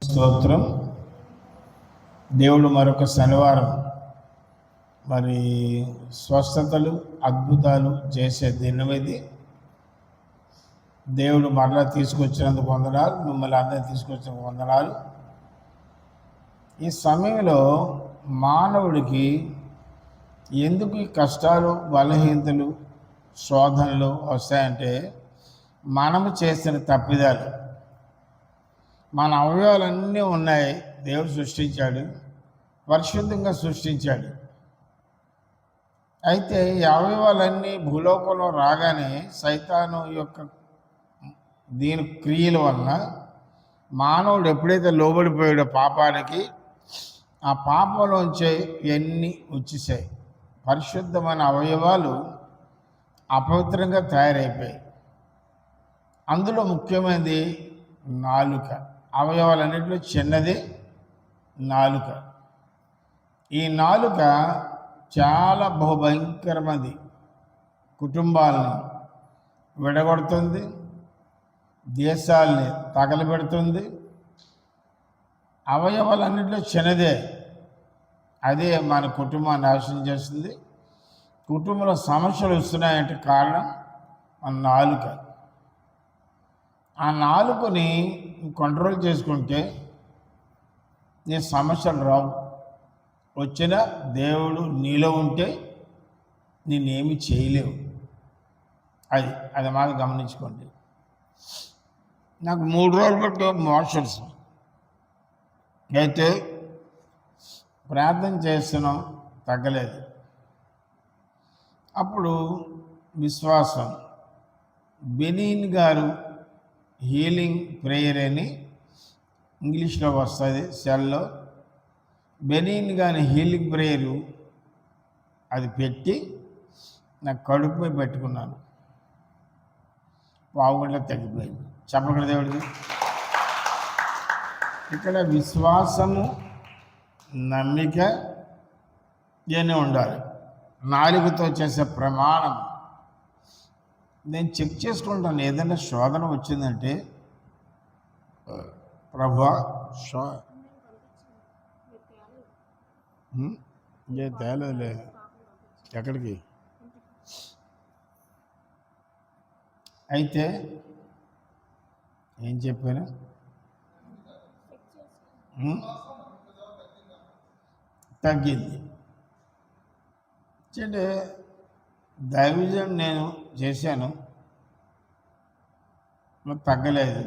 స్తోత్రం. దేవుడు మరొక శనివారం మరి స్వస్థతలు అద్భుతాలు చేసే దినం ఇది. దేవుడు మరలా తీసుకొచ్చినందుకు వందనాలు, మిమ్మల్ని అందరినీ తీసుకొచ్చినందుకు వందనాలు. ఈ సమయంలో మానవుడికి ఎందుకు ఈ కష్టాలు, బలహీనతలు, శోధనలు వస్తాయంటే మనము చేసిన తప్పిదాలు. మన అవయవాలన్నీ ఉన్నాయి, దేవుడు సృష్టించాడు, పరిశుద్ధంగా సృష్టించాడు. అయితే ఈ అవయవాలన్నీ భూలోకంలో రాగానే సైతాను యొక్క దీని క్రియల వలన మానవుడు ఎప్పుడైతే లోబడిపోయాడో పాపానికి, ఆ పాపంలోంచే ఇవన్నీ వచ్చేసాయి. పరిశుద్ధమైన అవయవాలు అపవిత్రంగా తయారైపోయాయి. అందులో ముఖ్యమైనది నాలుక. అవయవాలన్నింటిలో చిన్నది నాలుక. ఈ నాలుక చాలా బహుభయంకరమైనది. కుటుంబాలని విడగొడుతుంది, దేశాలని తగలబెడుతుంది. అవయవాలన్నింటిలో చిన్నదే, అదే మన కుటుంబాన్ని నాశనం చేస్తుంది. కుటుంబంలో సమస్యలు వస్తున్నాయంటే కారణం మన నాలుక. ఆ నాలుకని కంట్రోల్ చేసుకుంటే నీ సమస్యలు రావు. వచ్చిన దేవుడు నీలో ఉంటే నేనేమి చేయలేవు. అది మాకు గమనించుకోండి. నాకు 3 రోజులు బట్టి మోషన్స్ అయితే ప్రార్థన చేస్తున్నాం, తగ్గలేదు. అప్పుడు విశ్వాసం బెనీన్ గారు హీలింగ్ ప్రేయర్ అని ఇంగ్లీష్లో వస్తుంది, సెల్లో బెనీన్ గారి హీలింగ్ ప్రేయరు అది పెట్టి నాకు కడుపుపై పెట్టుకున్నాను. పావుగంటలో తగ్గిపోయింది. చెప్పగల దేవుడికి. ఇక్కడ విశ్వాసము, నమ్మిక ఇవన్నీ ఉండాలి. నాలుగుతో చేసే ప్రమాణం. నేను చెక్ చేసుకుంటాను. ఏదైనా శోధన వచ్చిందంటే ప్రభా ఇంకేం తేలేదులే. ఎక్కడికి? అయితే ఏం చెప్పాను? తగ్గింది. అంటే దైవజన్ నేను చేశాను, తగ్గలేదు.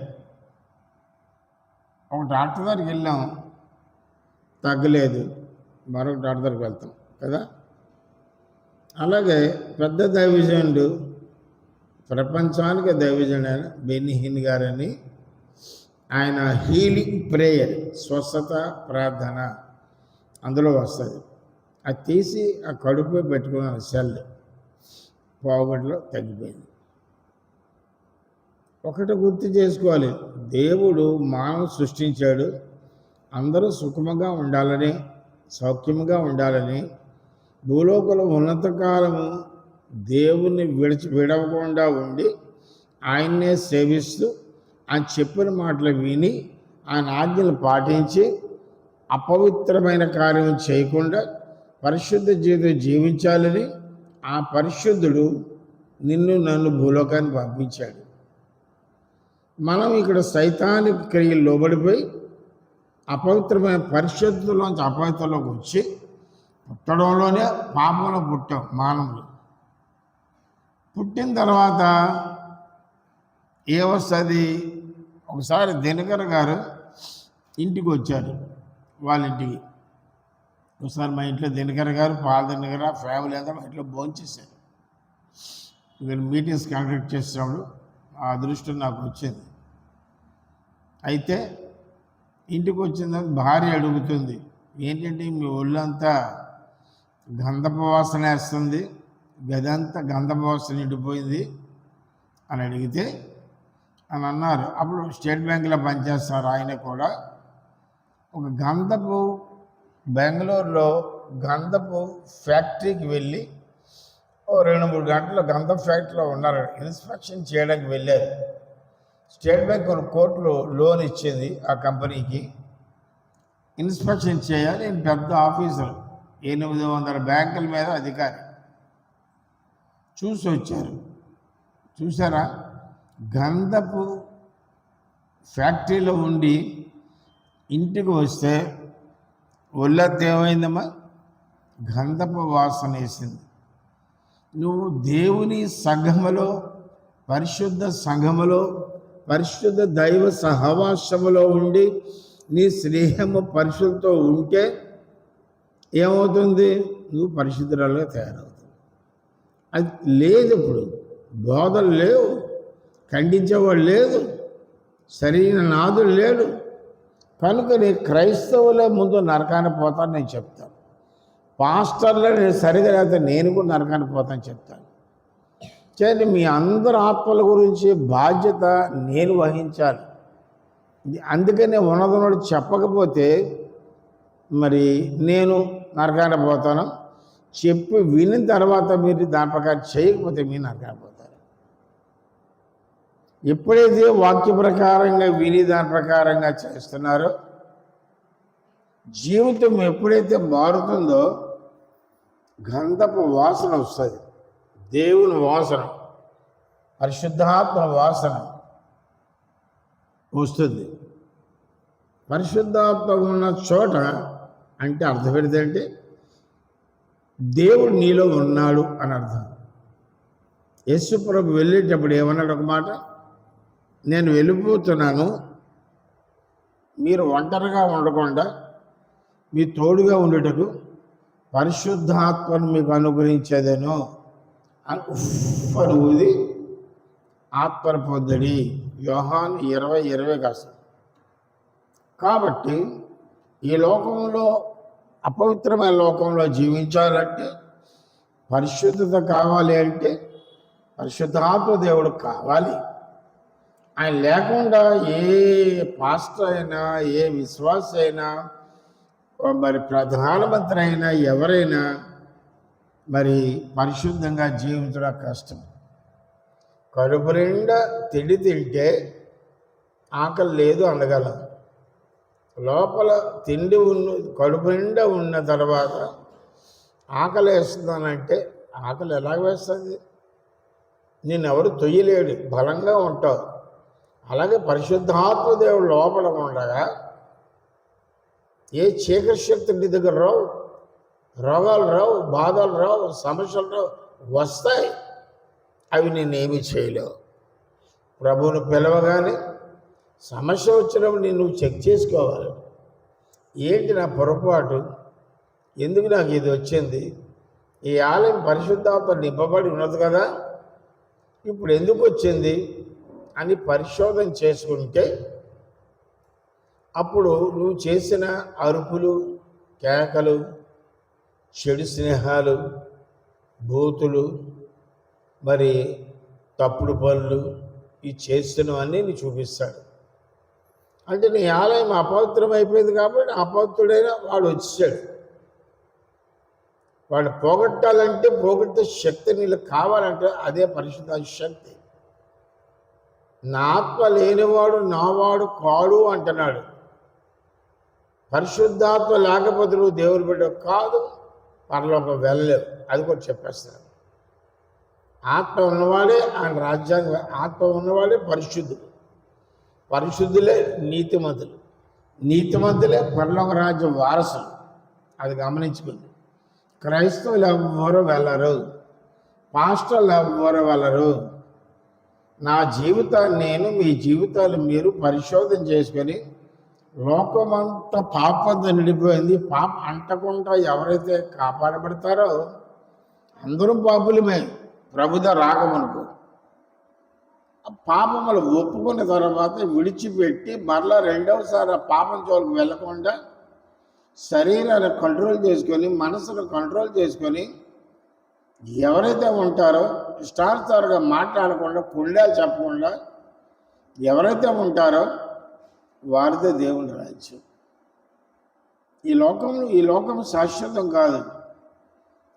ఒక డాక్టర్ దగ్గరికి వెళ్ళాము, తగ్గలేదు. మరొక డాక్టర్ దగ్గరికి వెళ్తాం కదా. అలాగే పెద్ద దైవజనుడు, ప్రపంచానికి దైవజనుడు అయిన బెన్నీ హిన్ గారని, ఆయన హీలింగ్ ప్రేయర్, స్వస్థత ప్రార్థన అందులో వస్తుంది. అది తీసి ఆ కడుపు పెట్టుకున్నాను, సెల్ పావుగట్లో తగ్గిపోయింది. ఒకటి గుర్తు చేసుకోవాలి, దేవుడు మానవ సృష్టించాడు అందరూ సుఖముగా ఉండాలని, సౌఖ్యముగా ఉండాలని. భూలోకంలో ఉన్నతకాలము దేవుణ్ణి విడవకుండా ఉండి ఆయన్నే సేవిస్తూ ఆయన చెప్పిన మాటలు విని ఆయన ఆజ్ఞలు పాటించి అపవిత్రమైన కార్యం చేయకుండా పరిశుద్ధ జీవితం జీవించాలని ఆ పరిశుద్ధుడు నిన్ను నన్ను భూలోకాన్ని పంపించాడు. మనం ఇక్కడ సైతానిక క్రియలు లోబడిపోయి అపవిత్రమైన పరిశుద్ధులోంచి అపవిత్రలోకి వచ్చి పుట్టడంలోనే పాపంలో పుట్టాం. మానవులు పుట్టిన తర్వాత ఏమొస్తుంది? ఒకసారి దినకర్ గారు ఇంటికి వచ్చారు, వాళ్ళ ఇంటికి. ఒకసారి మా ఇంట్లో దినకర్ గారు, పాల దినకర్ ఫ్యామిలీ అంతా మా ఇంట్లో భోంచేశారు. ఇక్కడ మీటింగ్స్ కండక్ట్ చేసినప్పుడు ఆ అదృష్టం నాకు వచ్చింది. అయితే ఇంటికి వచ్చిన భార్య అడుగుతుంది, ఏంటంటే మీ ఒళ్ళంతా గంధపు వాసన వేస్తుంది, గదంతా గంధపు వాసన నిండిపోయింది అని అడిగితే అని అన్నారు. అప్పుడు స్టేట్ బ్యాంకులో పనిచేస్తారు ఆయన కూడా. ఒక గంధపు బెంగళూరులో గంధపు ఫ్యాక్టరీకి వెళ్ళి 2-3 గంటలు గంధపు ఫ్యాక్టరీలో ఉన్నారు. ఇన్స్పెక్షన్ చేయడానికి వెళ్ళారు. స్టేట్ బ్యాంక్ కొన్ని కోట్లు లోన్ ఇచ్చింది ఆ కంపెనీకి. ఇన్స్పెక్షన్ చేయాలి. నేను పెద్ద ఆఫీసర్, 800 బ్యాంకుల మీద అధికారి. చూసి వచ్చారు. చూసారా, గంధపు ఫ్యాక్టరీలో ఉండి ఇంటికి వస్తే ఒళ్ళంతా ఏమైందమ్మా? గంధపు వాసన వేసింది. నువ్వు దేవుని సంఘములో, పరిశుద్ధ సంఘములో, పరిశుద్ధ దైవ సహవాసములో ఉండి నీ స్నేహము పరిశుద్ధతో ఉంటే ఏమవుతుంది? నువ్వు పరిశుద్ధురాలుగా తయారవుతావు. అది లేదు. ఇప్పుడు బోధలు లేవు, ఖండించేవాడు లేదు, సరైన నాదుడు లేడు. కనుక నీ క్రైస్తవులే ముందు నరకాన్ని పోతాను నేను చెప్తాను. పాస్టర్లే నేను సరిగా లేకపోతే నేను కూడా నరకాన్ని పోతాను చెప్తాను. చేయండి, మీ అందరి ఆత్మల గురించి బాధ్యత నేను వహించాలి. అందుకనే ఉన్నదన్నోడు చెప్పకపోతే మరి నేను నరకాన్ని పోతాను, చెప్పి విని తర్వాత మీరు దాని ప్రకారం చేయకపోతే మీరు నరకాన్ని పోతారు. ఎప్పుడైతే వాక్య ప్రకారంగా విని దాని ప్రకారంగా చేస్తున్నారో, జీవితం ఎప్పుడైతే మారుతుందో గంధపు వాసన వస్తుంది. దేవుని వాసన, పరిశుద్ధాత్మ వాసన వస్తుంది. పరిశుద్ధాత్మ ఉన్న చోట అంటే అర్థం ఏంటంటే దేవుడు నీలో ఉన్నాడు అని అర్థం. యేసు ప్రభు వెళ్ళేటప్పుడు ఏమన్నాడు? ఒక మాట, నేను వెళ్ళిపోతున్నాను, మీరు ఒంటరిగా ఉండకుండా మీ తోడుగా ఉండేటకు పరిశుద్ధాత్మను మీకు అనుగ్రహించేదేనో అని ఉఫ్ఫని ఊది ఆత్మను పొందడి. యోహాను 20:20 కాస్త. కాబట్టి ఈ లోకంలో, అపవిత్రమైన లోకంలో జీవించాలంటే, పరిశుద్ధత కావాలి అంటే పరిశుద్ధాత్మ దేవుడు కావాలి. ఆయన లేకుండా ఏ పాస్టర్ అయినా, ఏ విశ్వాస అయినా, మరి ప్రధానమంత్రి అయినా, ఎవరైనా మరి పరిశుద్ధంగా జీవించడం కష్టం. కడుపు నిండా తిండి తింటే ఆకలి లేదు అనగలం. లోపల తిండి కడుపు నిండా ఉన్న తర్వాత ఆకలి వేస్తుందనంటే ఆకలి ఎలా వేస్తుంది? నిన్నెవరు తొయ్యలేడు, బలంగా ఉంటావు. అలాగే పరిశుద్ధాత్మ దేవుడు లోపల ఉండగా ఏ చీకటి శక్తి నీ దగ్గర రావు, రోగాలు రావు, బాధలు రావు, సమస్యలు రావు. వస్తాయి, అవి నేనేమి చేయలేవు. ప్రభువును పిలవగానే సమస్య వచ్చినప్పుడు నువ్వు చెక్ చేసుకోవాలి. ఏంటి నా పొరపాటు? ఎందుకు నాకు ఇది వచ్చింది? ఈ ఆలయం పరిశుద్ధాత్మ నింపబడి ఉన్నది కదా, ఇప్పుడు ఎందుకు వచ్చింది అని పరిశోధన చేసుకుంటే అప్పుడు నువ్వు చేసిన అరుపులు, కేకలు, చెడు స్నేహాలు, బూతులు, మరి తప్పుడు పనులు, ఈ చేస్తున్నవన్నీ నీ చూపిస్తాడు. అంటే నీ ఆలయం అపవిత్రం అయిపోయింది కాబట్టి అపవిత్రుడైన వాడు వచ్చాడు. వాడు పోగొట్టాలంటే పోగొట్టే శక్తి నీళ్ళు కావాలంటే అదే పరిశుద్ధ శక్తి. నా ఆత్మ లేనివాడు నావాడు కాడు అంటున్నాడు. పరిశుద్ధాత్మ లేకపోతే నువ్వు దేవుని బిడ్డ కాదు, పరలోకం వెళ్ళలేవు. అది కూడా చెప్పేస్తాను. ఆత్మ ఉన్నవాడే ఆయన రాజ్యాంగం, ఆత్మ ఉన్నవాడే పరిశుద్ధుడు, పరిశుద్ధులే నీతిమంతులు, నీతిమంతులే పరలోక రాజ్యం వారసులు. అది గమనించుకుంది. క్రైస్తవులు ఎవ్వరూ వెళ్ళరు, పాస్టర్లు ఎవ్వరూ వెళ్ళరు. నా జీవితాన్ని నేను, మీ జీవితాలు మీరు పరిశోధన చేసుకొని లోకమంతా పాపంతో నిండిపోయింది. పాప అంటకుండా ఎవరైతే కాపాడబడతారో అందరూ పాపులమే ప్రభుద రాకమనుకో. పాపములు ఒప్పుకున్న తర్వాత విడిచిపెట్టి మరలా రెండవసారి ఆ పాపం జోలికి వెళ్ళకుండా శరీరాన్ని కంట్రోల్ చేసుకొని మనసును కంట్రోల్ చేసుకొని ఎవరైతే ఉంటారో ఇష్టానుసారంగా మాట్లాడకుండా కుండాలు చెప్పకుండా ఎవరైతే ఉంటారో వారితో దేవుని రాజ్యం. ఈ లోకం శాశ్వతం కాదు.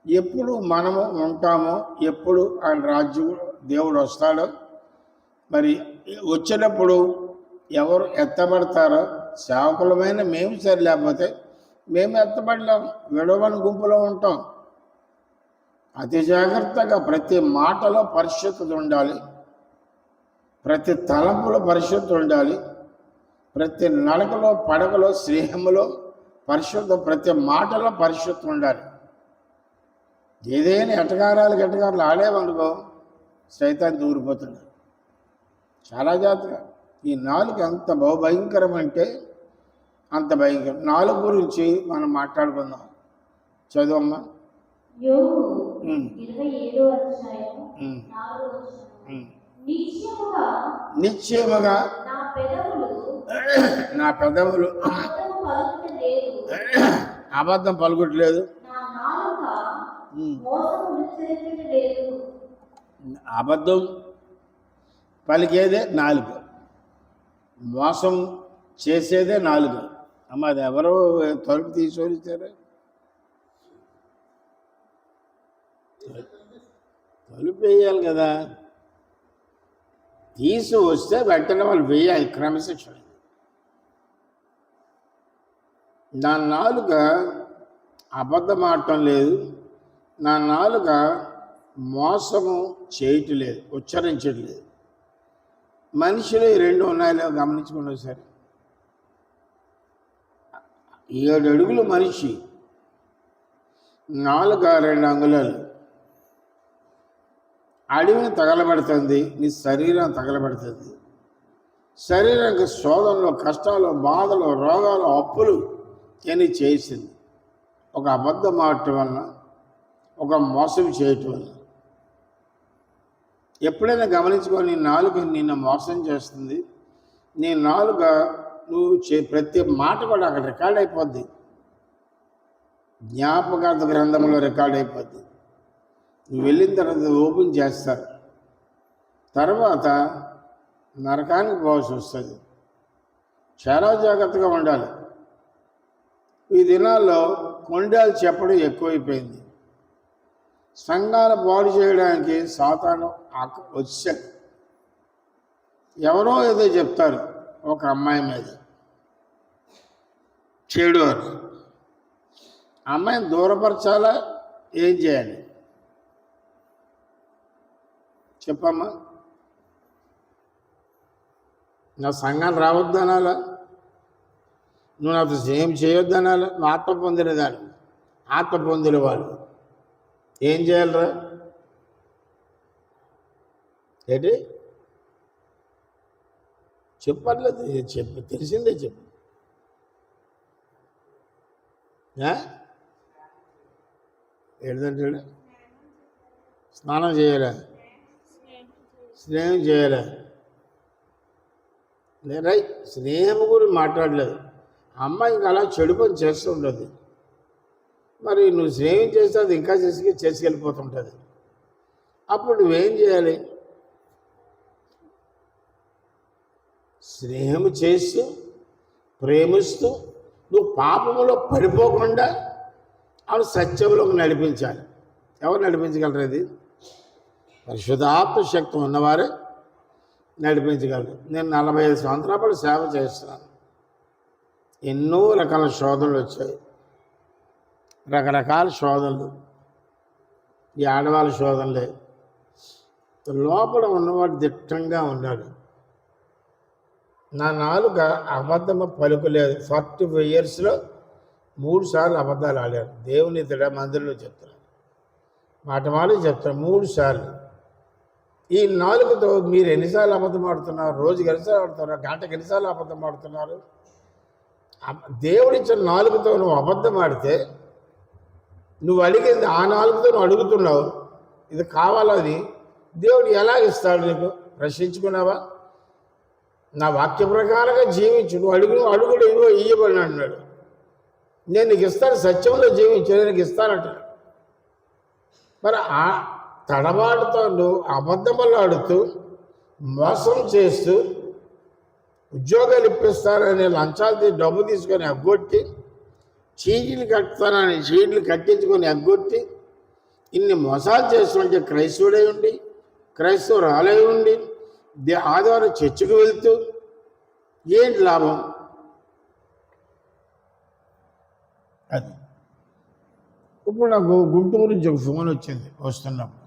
ఎప్పుడు మనము ఉంటామో, ఎప్పుడు ఆయన రాజ్యం దేవుడు వస్తాడో, మరి వచ్చినప్పుడు ఎవరు ఎత్తబడతారో సేవకులమైన మేము సరి, లేకపోతే మేము ఎత్తబడలేం, విడవని గుంపులో ఉంటాం. అతి జాగ్రత్తగా ప్రతి మాటలో పరిశుద్ధత ఉండాలి, ప్రతి తలంపులో పరిశుద్ధత ఉండాలి, ప్రతి నడకలో పడకలో స్నేహములో పరిశుద్ధ, ప్రతి మాటలో పరిశుద్ధత ఉండాలి. ఏదైనా ఎటకారాలు ఆడేవనుకో సైతాన్ని దూరిపోతున్నాడు. చాలా జాగ్రత్తగా. ఈ నాలుగు ఎంత బహుభయంకరం అంటే అంత భయంకరం. నాలుగు గురించి మనం మాట్లాడుకుందాం. చదువమ్మా. నిశ్చయముగా నా పెదవులు అబద్ధం పలుకుట్లేదు. అబద్ధం పలికేదే నాలుగు, మోసం చేసేదే నాలుగు. అమ్మ అది ఎవరో తలుపు తీసుకొచ్చారు, తలుపు వేయాలి కదా, తీసి వస్తే వెంటనే వాళ్ళు వేయాలి, క్రమశిక్షణ. నా నాలుక అబద్ధం ఆడటం లేదు, నా నాలుక మోసము చేయటం లేదు, ఉచ్చరించట్లేదు. మనిషిలో ఈ రెండు ఉన్నాయో గమనించుకోండి సరే. 7 అడుగులు మనిషి, నాలుక 2 అంగుళాలు. అడవిని తగలబడుతుంది, నీ శరీరం తగలబడుతుంది. శరీరానికి శోధనలు, కష్టాలు, బాధలు, రోగాలు, అప్పులు అని చేసింది ఒక అబద్ధం ఆడటం వలన, ఒక మోసం చేయటం వలన. ఎప్పుడైనా గమనించుకొని నాలుక నిన్ను మోసం చేస్తుంది. నీ నాలుక నువ్వు ప్రతి మాట కూడా అక్కడ రికార్డ్ అయిపోద్ది, జ్ఞాపకార్థ గ్రంథంలో రికార్డ్ అయిపోద్ది. నువ్వు వెళ్ళిన తర్వాత ఓపెన్ చేస్తారు, తర్వాత నరకానికి పోవాల్సి వస్తుంది. చాలా జాగ్రత్తగా ఉండాలి. ఈ దినాల్లో కొండాలు చెప్పడం ఎక్కువైపోయింది. సంఘాలు బాగు చేయడానికి సాతాను వచ్చాడు. ఎవరో ఏదో చెప్తారు, ఒక అమ్మాయి మీద చెడు అని. అమ్మాయిని దూరపరచాలా, ఏం చేయాలి చెప్పమ్మా? నా సంఘాన్ని రావద్దనాలా, నువ్వు నాతో ఏం చేయొద్దనాలా? నువ్వు ఆత్మ పొందినదాన్ని, ఆత్మ పొందిన వాళ్ళు ఏం చేయాలరా? ఏంటి చెప్పట్లేదు, చెప్పు, తెలిసిందే చెప్పు. ఏంటంటే స్నానం చేయాలా, స్నేహం చేయాలా? రై స్నేహం గురించి మాట్లాడలేదు. అమ్మాయి ఇంకా అలా చెడు పని చేస్తూ ఉంటుంది. మరి నువ్వు స్నేహం చేస్తే అది ఇంకా చేసుకెళ్ళిపోతుంటుంది. అప్పుడు నువ్వేం చేయాలి? స్నేహం చేస్తూ ప్రేమిస్తూ నువ్వు పాపములో పడిపోకుండా ఆమె సత్యంలోకి నడిపించాలి. ఎవరు నడిపించగలరు? ఇది పరిశుద్ధాత్మ శక్తి ఉన్నవారే నడిపించగలరు. నేను 45 సంవత్సరాల పాటు సేవ చేస్తున్నాను. ఎన్నో రకాల శోధనలు వచ్చాయి, రకరకాల శోధనలు. ఈ ఆడవాళ్ళ శోధనలే. లోపల ఉన్నవాడు దిట్టంగా ఉన్నాడు. నా నాలుక అబద్ధము పలుకులేదు. 45 yearsలో 3 సార్లు అబద్ధాలు ఆడాను. దేవుని ఇతడ మందిరంలో చెప్తున్నాను, మాట చెప్తాను 3 సార్లు. ఈ నాలుగుతో మీరు ఎన్నిసార్లు అబద్ధం ఆడుతున్నారు? రోజుకి ఎన్నిసార్లు ఆడుతున్నారు? గంటకి ఎన్నిసార్లు అబద్ధం ఆడుతున్నారు? దేవుడిచ్చిన నాలుగుతో నువ్వు అబద్ధం ఆడితే నువ్వు అడిగింది ఆ నాలుగుతో నువ్వు అడుగుతున్నావు, ఇది కావాలని దేవుడు ఎలా ఇస్తాడు నీకు? ప్రశ్నించుకున్నావా? నా వాక్య ప్రకారంగా జీవించు, నువ్వు అడుగుడు ఇవ్వ ఇయ్యబడి అన్నాడు. నేను నీకు ఇస్తాను, సత్యంలో జీవించు, నీకు ఇస్తానంట. మరి ఆ తడబాటుతో నువ్వు అబద్ధములు ఆడుతూ మోసం చేస్తూ ఉద్యోగాలు ఇప్పిస్తానని లంచాలు డబ్బు తీసుకొని ఎగ్గొట్టి, చీటీలు కట్టుతానని చీటీలు కట్టించుకొని ఎగ్గొట్టి ఇన్ని మోసాలు చేస్తుంటే క్రైస్తవుడై ఉండి, క్రైస్తవురాలై ఉండి ఆదివారం చర్చికి వెళ్తూ ఏంటి లాభం? అది ఇప్పుడు నాకు గుంటూరు నుంచి ఒక ఫోన్ వచ్చింది. వస్తున్నప్పుడు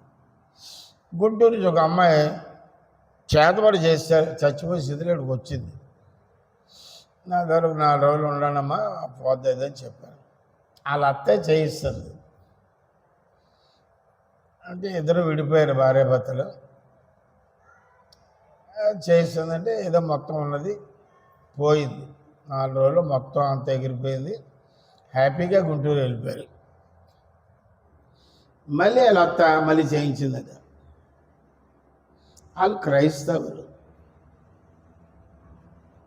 గుంటూరు నుంచి ఒక అమ్మాయి చేతబడి చేస్తారు, చచ్చిపోయి స్థితిలో ఇక్కడికి వచ్చింది. నా దగ్గర 4 రోజులు ఉండనమ్మా పోద్దని చెప్పాను. వాళ్ళ అత్తే చేయిస్తుంది. అంటే ఇద్దరు విడిపోయారు, భార్యాభర్తలు. చేయిస్తుందంటే ఏదో మొత్తం ఉన్నది పోయింది. 4 రోజులు మొత్తం అంత ఎగిరిపోయింది. హ్యాపీగా గుంటూరు వెళ్ళిపోయారు. మళ్ళీ వాళ్ళ అత్త మళ్ళీ చేయించిందట. వాళ్ళు క్రైస్తవులు,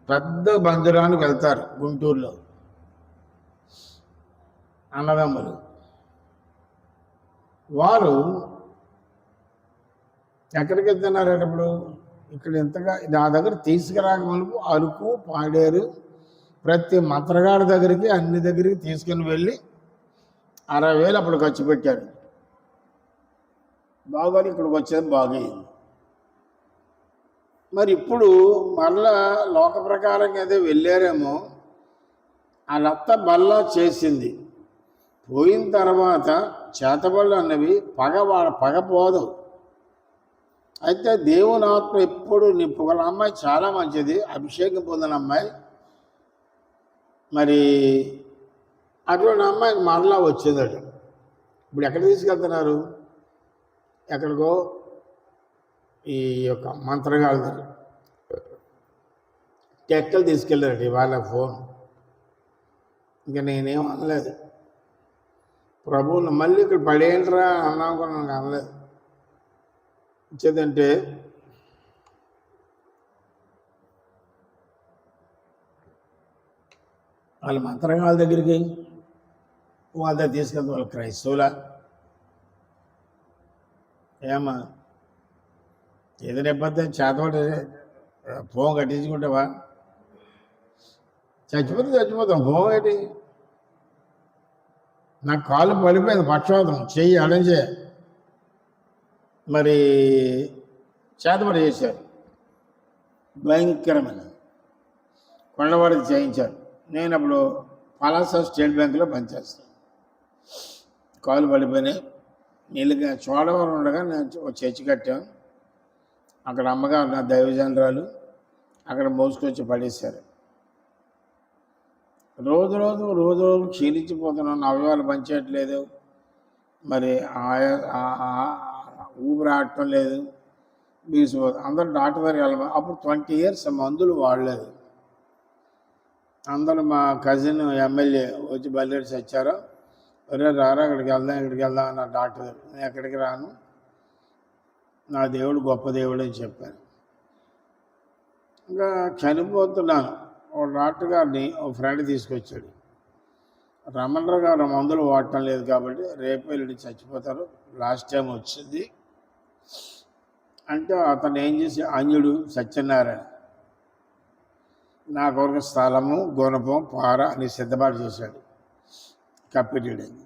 పెద్ద బంధురానికి వెళ్తారు గుంటూరులో, అన్నదమ్ములు. వారు ఎక్కడికి వెళ్తున్నారట? ఇప్పుడు ఇక్కడ ఇంతగా నా దగ్గర తీసుకురాకమునుపు అరకు, పాడేరు, ప్రతి మంత్రగాడి దగ్గరికి అన్ని దగ్గరికి తీసుకుని వెళ్ళి 60,000 అప్పుడు ఖర్చు పెట్టాడు. బాగోని ఇక్కడికి వచ్చేది బాగైంది. మరి ఇప్పుడు మరలా లోక ప్రకారంగా ఏదో వెళ్ళారేమో. వాళ్ళత్త బల్లా చేసింది. పోయిన తర్వాత చేతబళ్ళు అన్నవి పగ పోదు. అయితే దేవుని ఆత్మ ఎప్పుడు నింపుగల అమ్మాయి చాలా మంచిది, అభిషేకం పొందిన అమ్మాయి. మరి అటువంటి అమ్మాయికి మరలా వచ్చిందట. ఇప్పుడు ఎక్కడ తీసుకెళ్తున్నారు? ఎక్కడికో ఈ యొక్క మంత్రగాళ్ళ దగ్గర టెక్కలు తీసుకెళ్ళారట. ఇవాళ ఫోన్. ఇంకా నేనేం అనలేదు. ప్రభువుని మళ్ళీ ఇక్కడ పడేయండిరా అన్నాం కూడా నాకు అనలేదు. ఇచ్చేదంటే వాళ్ళ మంత్రగాళ్ళ దగ్గరికి వాళ్ళ దగ్గర తీసుకెళ్తే వాళ్ళ క్రైస్తవులా? ఏమా ఏదైనా ఇబ్బంది చేతబడి ఫోన్ కట్టించుకుంటావా? చచ్చిపోతాం. ఫోన్ ఏంటి? నాకు కాలు పడిపోయింది, పక్షవాతం, చెయ్యి అడంచే. మరి చేతబడి చేశారు భయంకరమైన. కొండవాడికి చేయించారు. నేను అప్పుడు పలాస స్టేట్ బ్యాంకులో పనిచేస్తాను. కాలు పడిపోయినాయి. నీళ్ళుగా చోడవరం ఉండగా నేను ఒక చర్చి కట్టాం. అక్కడ అమ్మగారు నా దైవజనరాలు అక్కడ మోసుకొచ్చి పడేశారు. రోజు రోజు క్షీణించిపోతున్నాను. అవయవాలు పనిచేయట్లేదు, మరి ఊపిరి ఆడటం లేదు, బీసిపోతుంది. అందరూ డాక్టర్ దగ్గరికి వెళ్ళాలి. అప్పుడు 20 years మందులు వాడలేదు. అందరూ మా కజిన్ ఎమ్మెల్యే వచ్చి బయలుదేరి వచ్చారో, రారా ఇక్కడికి వెళ్దాం అన్న డాక్టర్ దగ్గర. నేను ఎక్కడికి రాను, నా దేవుడు గొప్ప దేవుడు అని చెప్పాను. ఇంకా చనిపోతున్నాను. ఓ డాక్టర్ గారిని ఓ ఫ్రెండ్ తీసుకొచ్చాడు. రమణరావు గారు మందులు వాడటం లేదు కాబట్టి రేపు వెళ్ళి చచ్చిపోతారు, లాస్ట్ టైం వచ్చింది అంటే అతను ఏం చేసి అంజుడు సత్యనారాయణ నా కొరకు స్థలము, గుణపం, పార అని సిద్ధపాటు చేశాడు. కప్పిటీడని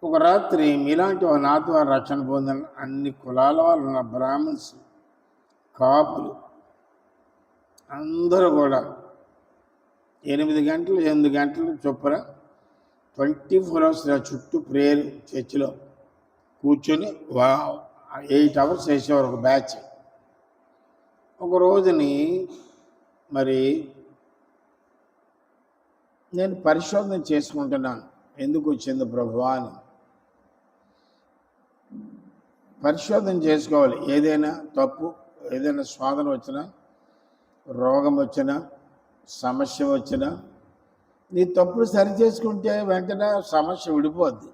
ఒక రాత్రి మీలాంటి ఒక నాతో వారు రక్షణ పొందిన అన్ని కులాల వాళ్ళు ఉన్న బ్రాహ్మణ్స్, కాపులు అందరూ కూడా 8 గంటలు చొప్పున 24 hours చుట్టూ ప్రేయర్ చర్చిలో కూర్చొని 8 hours చేసేవారు ఒక బ్యాచ్. ఒక రోజుని మరి నేను పరిశోధన చేసుకుంటున్నాను, ఎందుకు వచ్చింది ప్రభువా అని. పరిశోధన చేసుకోవాలి. ఏదైనా తప్పు, ఏదైనా శోధన వచ్చినా, రోగం వచ్చినా, సమస్య వచ్చినా నీ తప్పులు సరి చేసుకుంటే వెంటనే సమస్య విడిపోద్ది,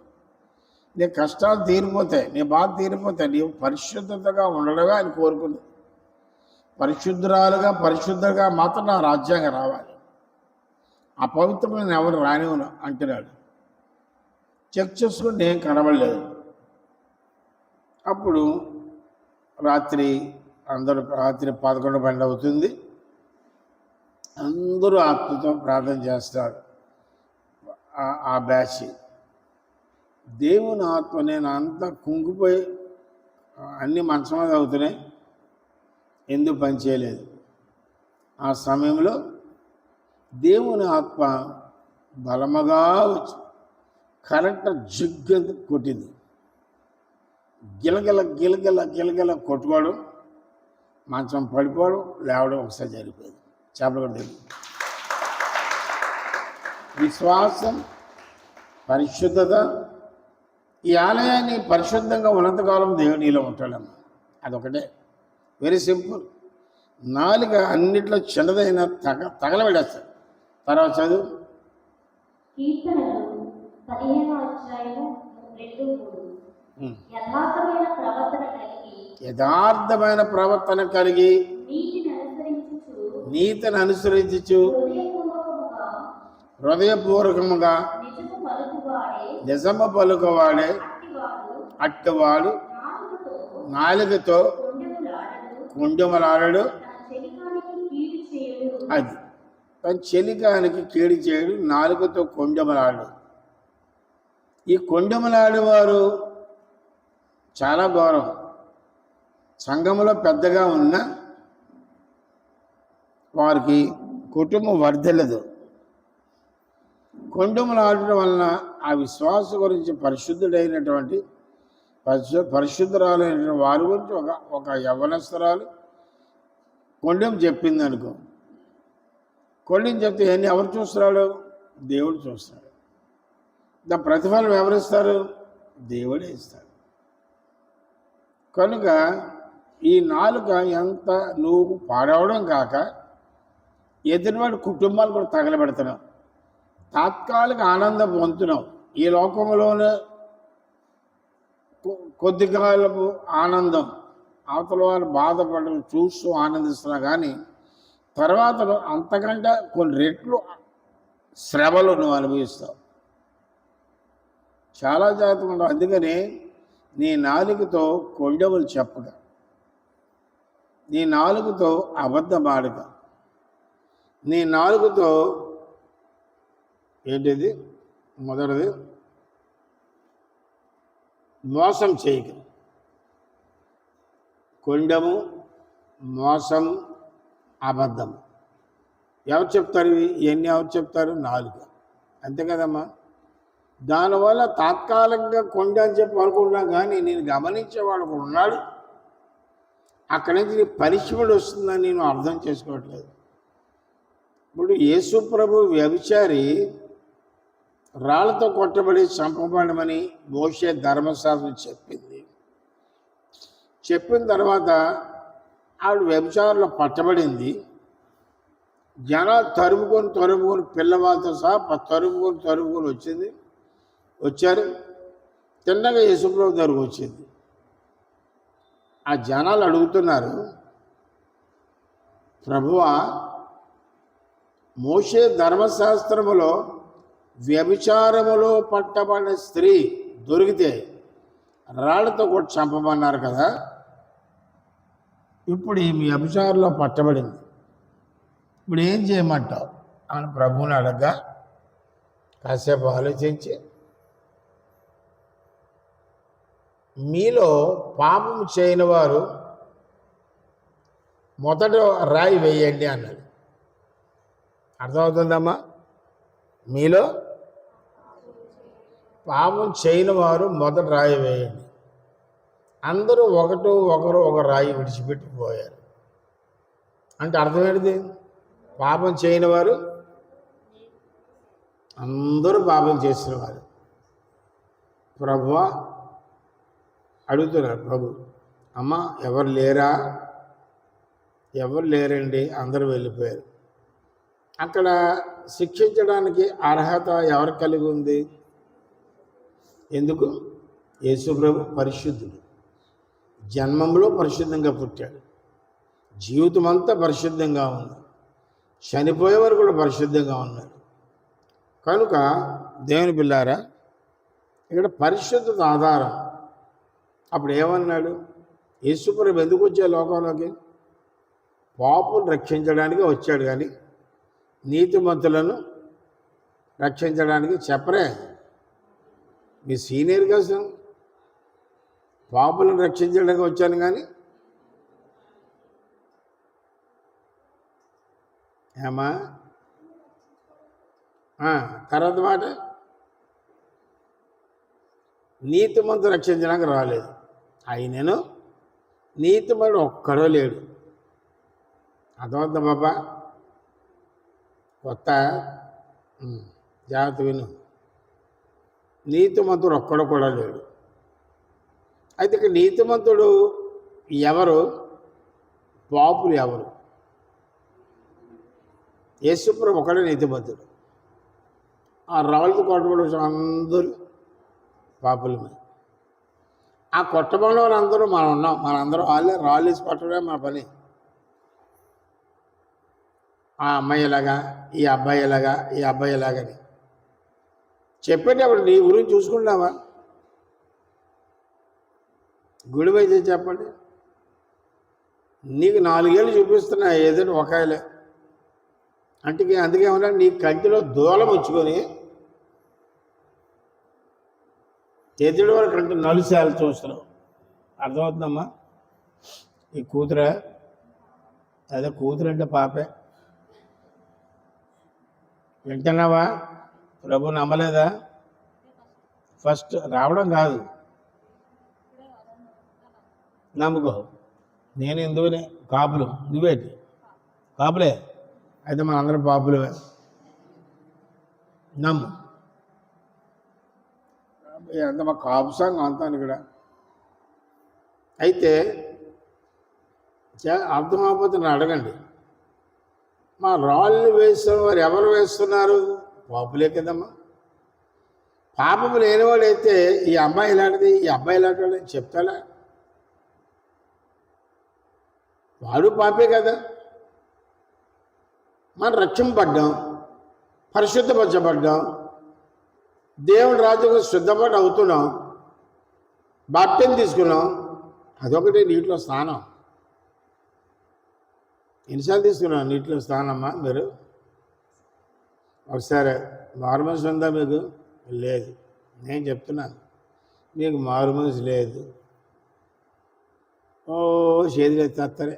నీ కష్టాలు తీరిపోతాయి, నీ బాధ తీరిపోతాయి. నీవు పరిశుద్ధతగా ఉండడమే ఆయన కోరుకుంది. పరిశుద్ధంగా మాత్రం నా రాజ్యాంగం రావాలి, అపవిత్రమైన ఎవరు రానివ్వను అంటున్నాడు. చెక్ చేసుకుని నేను కనబడలేదు. అప్పుడు రాత్రి 11-12 అవుతుంది. అందరూ ఆత్మతో ప్రార్థన చేస్తారు. ఆ బ్యాచ్ దేవుని ఆత్మ, నేను అంతా కుంగిపోయి అన్ని మంచం మీద అవుతున్నాయి, ఎందుకు పని చేయలేదు. ఆ సమయంలో దేవుని ఆత్మ బలముగా వచ్చి కరెంట్ జిగ్గ కొట్టింది. గిలగిల కొట్టుకోవడం, మంచం పడిపోవడం, లేవడం ఒకసారి జరిగిపోయింది. చేపలు కూడా తెలియదు. విశ్వాసం, పరిశుద్ధత, ఈ ఆలయాన్ని పరిశుద్ధంగా ఉన్నంతకాలం దేవుడు నీలో ఉంటాడమ్మా. అదొకటే, వెరీ సింపుల్. నాలుక అన్నిట్లో చిన్నదైన తగలబెడేస్తాడు. తర్వాత చదువు. యథార్థమైన ప్రవర్తన కలిగి నీతిని అనుసరించు హృదయపూర్వకముగా నిజము పలుకువాడే అట్టివాడు నాలుకతో కొండెములాడడు, అది తన చెలికానికి కీడు చేయడు, నాలుకతో కొండెములాడు. ఈ కొండెములాడేవారు చాలా గౌరవం. సంఘంలో పెద్దగా ఉన్న వారికి కుటుంబం వర్ధిల్లదు. కొండెములాడటం వలన ఆ విశ్వాస గురించి పరిశుద్ధురాలైనటువంటి వారి గురించి ఒక యవ్వనస్తురాలు కొండెం చెప్పింది అనుకో. కొండెం చెప్తే ఎన్ని ఎవరు చూస్తున్నాడు? దేవుడు చూస్తాడు. దాని ప్రతిఫలం ఎవరిస్తారు? దేవుడే ఇస్తాడు. కనుక ఈ నాలుక ఎంత నువ్వు పాడవడం కాక ఎదుటివాడి కుటుంబాలు కూడా తగలబెడుతున్నావు, తాత్కాలిక ఆనందం పొందుతున్నావు. ఈ లోకంలోనే కొద్ది కాలపు ఆనందం, అవతల వారు బాధపడడం చూస్తూ ఆనందిస్తున్నా, కానీ తర్వాత అంతకంటే కొన్ని రెట్లు శ్రమలు నువ్వు అనుభవిస్తావు. చాలా జాగ్రత్తగా ఉండవు. అందుకని నీ నాలుకతో కొండెములు చెప్పక, నీ నాలుకతో అబద్ధమాడక, నీ నాలుకతో ఏంటిది మొదటిది మోసం చేయక. కొండెము, మోసం, అబద్ధము ఎవరు చెప్తారు ఇవన్నీ ఎవరు చెప్తారు? నాలుక. అంతే కదమ్మా. దానివల్ల తాత్కాలికంగా కొండ అని చెప్పి అనుకుంటున్నాం, కానీ నేను గమనించేవాడు ఉన్నాడు. అక్కడి నుంచి నీ పనిష్మెంట్ వస్తుందని నేను అర్థం చేసుకోవట్లేదు. ఇప్పుడు యేసు ప్రభు వ్యభిచారి రాళ్లతో కొట్టబడి చంపబడమని మోషే ధర్మశాస్త్రం చెప్పింది. చెప్పిన తర్వాత ఆవిడ వ్యభిచారంలో పట్టబడింది. జనాలు తరుముకొని పిల్లవాళ్ళతో సహా తరుముకొని వచ్చారు. తిన్నగా యేసుప్రభు దగ్గరకు వచ్చింది. ఆ జనాలు అడుగుతున్నారు, ప్రభువా, మోషే ధర్మశాస్త్రములో వ్యభిచారములో పట్టబడిన స్త్రీ దొరికితే రాళ్లతో కొట్టి చంపమన్నారు కదా, ఇప్పుడు ఈ వ్యభిచారంలో పట్టబడింది, ఇప్పుడు ఏం చేయమంటావు అని ప్రభువుని అడగగా కాసేపు ఆలోచించి, మీలో పాపము చేయని వారు మొదట రాయి వేయండి అన్నాడు. అర్థమవుతుందమ్మా? మీలో పాపం చేయని వారు మొదట రాయి వేయండి. అందరూ ఒకరు ఒక రాయి విడిచిపెట్టిపోయారు. అంటే అర్థం ఏంటిది? పాపం చేయని వారు అందరూ పాపం చేసిన వారు. ప్రభువా అడుగుతున్నారు ప్రభు, అమ్మ ఎవరు లేరా? ఎవరు లేరండి, అందరూ వెళ్ళిపోయారు. అక్కడ శిక్షించడానికి అర్హత ఎవరు కలిగి ఉంది? ఎందుకు? యేసు ప్రభు పరిశుద్ధుడు, జన్మంలో పరిశుద్ధంగా పుట్టాడు, జీవితం అంతా పరిశుద్ధంగా ఉంది, చనిపోయే వరకు కూడా పరిశుద్ధంగా ఉన్నారు. కనుక దేవుని బిడ్డలారా, ఇక్కడ పరిశుద్ధత ఆధారం. అప్పుడు ఏమన్నాడు? యేసు ప్రభు ఎందుకు వచ్చే లోకంలోకి? పాపులు రక్షించడానికి వచ్చాడు, కానీ నీతిమంతులను రక్షించడానికి చెప్పరే. మీ సీనియర్ కోసం పాపులను రక్షించడానికి వచ్చాను, కానీ ఏమా తర్వాత మాట నీతిమంతు రక్షించడానికి రాలేదు. ఆయనను నీతిమంతుడు ఒక్కడో లేడు. అర్థమవుతుందా బాబా? కొత్త జాగ్రత్త విను. నీతిమంతుడు ఒక్కడు కూడా లేడు. అయితే ఇక నీతిమంతుడు ఎవరు? పాపులు ఎవరు? యేసుప్రభు ఒకడే నీతిమంతుడు. ఆ రాళ్ళతో కొట్టబడి అందరూ పాపులమే. ఆ కొట్టబడిన వాళ్ళందరూ మనం ఉన్నాం. మనందరూ రాళ్ళు వేసి కొట్టడమే మన పని. ఆ అమ్మాయి ఎలాగా, ఈ అబ్బాయి ఎలాగా, ఈ అబ్బాయి ఎలాగని చెప్పేటప్పుడు నీ గురించి చూసుకుంటావా? గుడి వైద్యం చెప్పండి. నీకు 4 ఏళ్ళు చూపిస్తున్నా ఏదైనా ఒకాయలే అందుకే ఏమన్నా నీ కంటిలో దూలం వచ్చుకొని ఎదుటి వరకు అంటే నలుసార్లు చూస్తున్నావు. అర్థమవుతుందమ్మా? ఈ కూతురా? అదే కూతురు అంటే పాపే. వింటున్నావా? ప్రభు నమ్మలేదా? ఫస్ట్ రావడం కాదు, నమ్ముకో. నేను ఎందుకునే కాపులు, నువ్వేంటి కాపులే? అయితే మనందరం పాపులే. నమ్ము. అంత మా కాపు సాంగ్ అంతాను ఇక్కడ. అయితే అర్థం అవ్వకపోతే నన్ను అడగండి. మా రాళ్ళు వేస్తున్న వారు ఎవరు వేస్తున్నారు? పాపులే కదమ్మా. పాపము లేనివాడైతే ఈ అమ్మాయి ఇలాంటిది, ఈ అబ్బాయి ఇలాంటి వాడు చెప్తాడా? వాడు పాపే కదా. మనం రక్షింపబడ్డాం, పరిశుద్ధపరచబడ్డాం, దేవుని రాజ్యంగా శుద్ధపడి అవుతున్నాం, బాప్టిజం తీసుకున్నాం. అదొకటి నీటిలో స్నానం. ఎన్నిసార్లు తీసుకున్నాం నీటిలో స్నానమ్మా మీరు? ఒకసారి మారుమనసు ఉందా మీకు? లేదు. నేను చెప్తున్నాను, మీకు మారుమనసు లేదు. చేతులు ఎత్తేస్తారే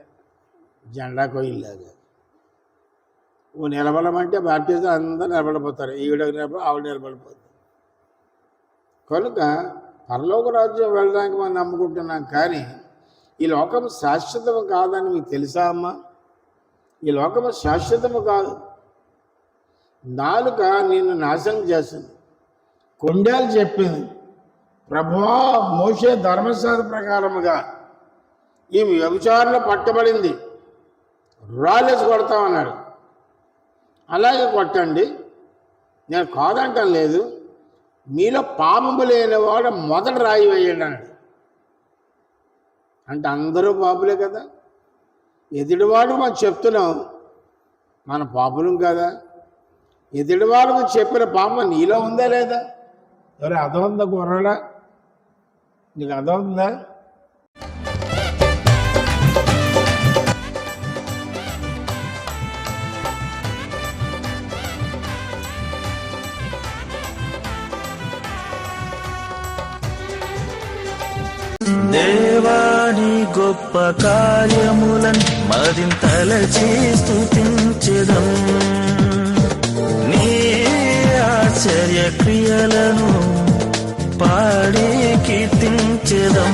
జెండా కొయ్యలాగా. ఓ నిలబడమంటే బాప్టిజం అందరూ నిలబడిపోతారు, ఈవిడ ఆవిడ నిలబడిపోతుంది. కనుక పరలోక రాజ్యం వెళ్ళడానికి మనం నమ్ముకుంటున్నాం, కానీ ఈ లోకం శాశ్వతము కాదని మీకు తెలుసా అమ్మా? ఈ లోకము శాశ్వతము కాదు. నాలుక నిన్ను నాశనం చేస్తుంది. కొండేలు చెప్పింది, ప్రభువా మోషే ధర్మశాస్త్ర ప్రకారముగా ఈ వ్యభిచారంలో పట్టబడింది, రాళ్ళేసి కొడతామన్నాడు. అలాగే కొట్టండి, నేను కాదంటం లేదు. మీలో పాపము లేనివాడు మొదట రాయి వేయండి అన్నాడు. అంటే అందరూ పాపులే కదా. ఎదుటివాడు మనం చెప్తున్నాం, మన పాపులం కదా. ఎదుటివాడు చెప్పిన పాపం నీలో ఉందా లేదా? ఎవరు అదవుందా కుర్రాడా? నీకు అదవుందా? దేవాని గొప్ప కార్యములను మరింతలచి స్తుతించెదం, నీ ఆశ్చర్య క్రియలను పాడి కీర్తించెదం.